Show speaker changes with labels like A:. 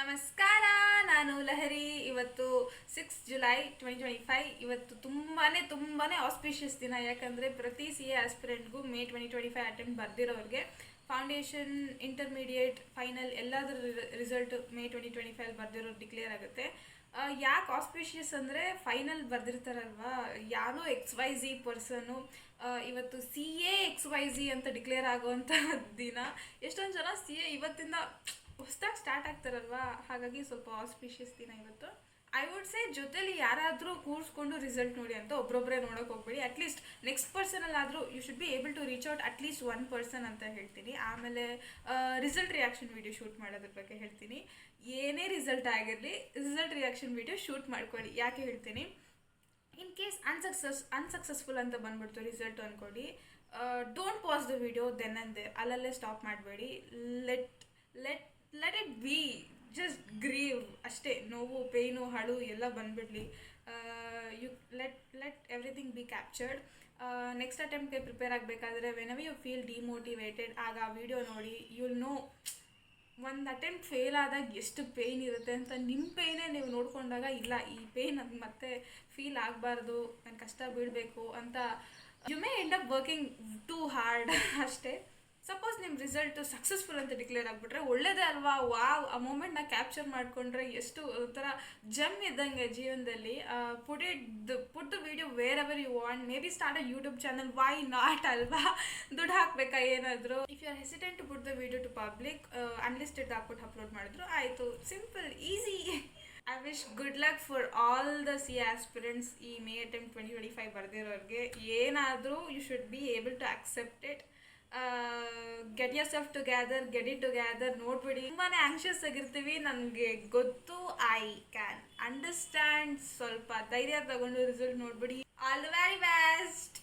A: ನಮಸ್ಕಾರ, ನಾನು ಲಹರಿ. ಇವತ್ತು 6 ಜುಲೈ 2025. ಇವತ್ತು ತುಂಬಾ ಆಸ್ಪಿಷಿಯಸ್ ದಿನ. ಯಾಕಂದರೆ ಪ್ರತಿ ಸಿ ಎ ಆಸ್ಪಿರೆಂಟ್ಗೂ ಮೇ 2025 ಅಟೆಂಪ್ಟ್ ಬರ್ದಿರೋರಿಗೆ ಫೌಂಡೇಶನ್, ಇಂಟರ್ಮೀಡಿಯೇಟ್, ಫೈನಲ್ ಎಲ್ಲದರ ರಿಸಲ್ಟ್ ಮೇ 2025 ಬರ್ದಿರೋರು ಡಿಕ್ಲೇರ್ ಆಗುತ್ತೆ. ಯಾಕೆ ಆಸ್ಪಿಷಿಯಸ್ ಅಂದರೆ ಫೈನಲ್ ಬರ್ದಿರ್ತಾರಲ್ವಾ, ಯಾರೋ XYZ ಪರ್ಸನು ಇವತ್ತು CA XYZ ಅಂತ ಡಿಕ್ಲೇರ್ ಆಗೋವಂಥ ದಿನ. ಎಷ್ಟೊಂದು ಜನ CA ಇವತ್ತಿಂದ ಹೊಸದಾಗಿ ಸ್ಟಾರ್ಟ್ ಆಗ್ತಾರಲ್ವಾ, ಹಾಗಾಗಿ ಸ್ವಲ್ಪ ಆಸ್ಪಿಷಿಯಸ್ ದಿನ ಇವತ್ತು. ಐ ವುಡ್ ಸೇ ಜೊತೆಲಿ ಯಾರಾದರೂ ಕೂರಿಸ್ಕೊಂಡು ರಿಸಲ್ಟ್ ನೋಡಿ ಅಂತ ಒಬ್ಬೊಬ್ಬರೇ ನೋಡೋಕೆ ಹೋಗ್ಬೇಡಿ. ಅಟ್ಲೀಸ್ಟ್ ನೆಕ್ಸ್ಟ್ ಪರ್ಸನಲ್ಲಾದರೂ you should be able to reach out at least one person ಅಂತ ಹೇಳ್ತೀನಿ. ಆಮೇಲೆ ರಿಸಲ್ಟ್ ರಿಯಾಕ್ಷನ್ ವೀಡಿಯೋ ಶೂಟ್ ಮಾಡೋದ್ರ ಬಗ್ಗೆ ಹೇಳ್ತೀನಿ. ಏನೇ ರಿಸಲ್ಟ್ ಆಗಿರಲಿ, ರಿಸಲ್ಟ್ ರಿಯಾಕ್ಷನ್ ವೀಡಿಯೋ ಶೂಟ್ ಮಾಡ್ಕೊಳ್ಳಿ. ಯಾಕೆ ಹೇಳ್ತೀನಿ, ಇನ್ ಕೇಸ್ ಅನ್ಸಕ್ಸಸ್ಫುಲ್ ಅಂತ ಬಂದ್ಬಿಡ್ತು ರಿಸಲ್ಟ್ ಅಂದ್ಕೊಳ್ಳಿ, don't pass the video then and there. ಅಲ್ಲಲ್ಲೇ ಸ್ಟಾಪ್ ಮಾಡಬೇಡಿ. Let it be, just grieve ಅಷ್ಟೇ. ನೋವು, ಪೇಯ್ನು, ಹಾಳು ಎಲ್ಲ ಬಂದುಬಿಡ್ಲಿ. You let everything be captured. Next ಅಟೆಂಪ್ಟ್ಗೆ ಪ್ರಿಪೇರ್ ಆಗಬೇಕಾದ್ರೆ ವೆನೆವರ್ ಯು ಫೀಲ್ ಡಿಮೋಟಿವೇಟೆಡ್, ಆಗ ಆ ವಿಡಿಯೋ ನೋಡಿ. ಯುಲ್ ನೋ ಒಂದು ಅಟೆಂಪ್ಟ್ ಫೇಲ್ ಆದಾಗ ಎಷ್ಟು ಪೇಯ್ನ್ ಇರುತ್ತೆ ಅಂತ. ನಿಮ್ಮ ಪೇಯ್ನೇ ನೀವು ನೋಡಿಕೊಂಡಾಗ ಇಲ್ಲ, ಈ ಪೇಯ್ನ್ ಅದು ಮತ್ತೆ ಫೀಲ್ ಆಗಬಾರ್ದು, ನಾನು ಕಷ್ಟ ಬೀಳಬೇಕು ಅಂತ. You may end up working too hard ಅಷ್ಟೇ. ಸಪೋಸ್ ನಿಮ್ಮ ರಿಸಲ್ಟು ಸಕ್ಸಸ್ಫುಲ್ ಅಂತ ಡಿಕ್ಲೇರ್ ಆಗಿಬಿಟ್ರೆ ಒಳ್ಳೇದೇ ಅಲ್ವಾ. ವಾವ್, ಆ ಮೂಮೆಂಟ್ನ ಕ್ಯಾಪ್ಚರ್ ಮಾಡಿಕೊಂಡ್ರೆ ಎಷ್ಟು ಒಂಥರ ಜಮ್ ಇದ್ದಂಗೆ ಜೀವನದಲ್ಲಿ. Put the video wherever you want. May be start a YouTube channel, why not ಅಲ್ವಾ? ದುಡ್ಡು ಹಾಕಬೇಕಾ ಏನಾದರೂ? If you are hesitant to put the video to public, unlisted ಹಾಕ್ಬಿಟ್ಟು ಅಪ್ಲೋಡ್ ಮಾಡಿದ್ರು ಆಯಿತು. Simple, easy. I wish good luck for all the CA aspirants. ಈ May attempt 2025 ಬರ್ದಿರೋರಿಗೆ ಏನಾದರೂ you should be able to accept it. Get yourself together, get it together. ನೋಡ್ಬಿಡಿ, ತುಂಬಾ anxious ಆಗಿರ್ತೀವಿ, ನನಗೆ ಗೊತ್ತು, ಐ ಕ್ಯಾನ್ ಅಂಡರ್ಸ್ಟ್ಯಾಂಡ್. ಸ್ವಲ್ಪ ಧೈರ್ಯ ತಗೊಂಡು ರಿಸಲ್ಟ್ ನೋಡ್ಬಿಡಿ. All the very best.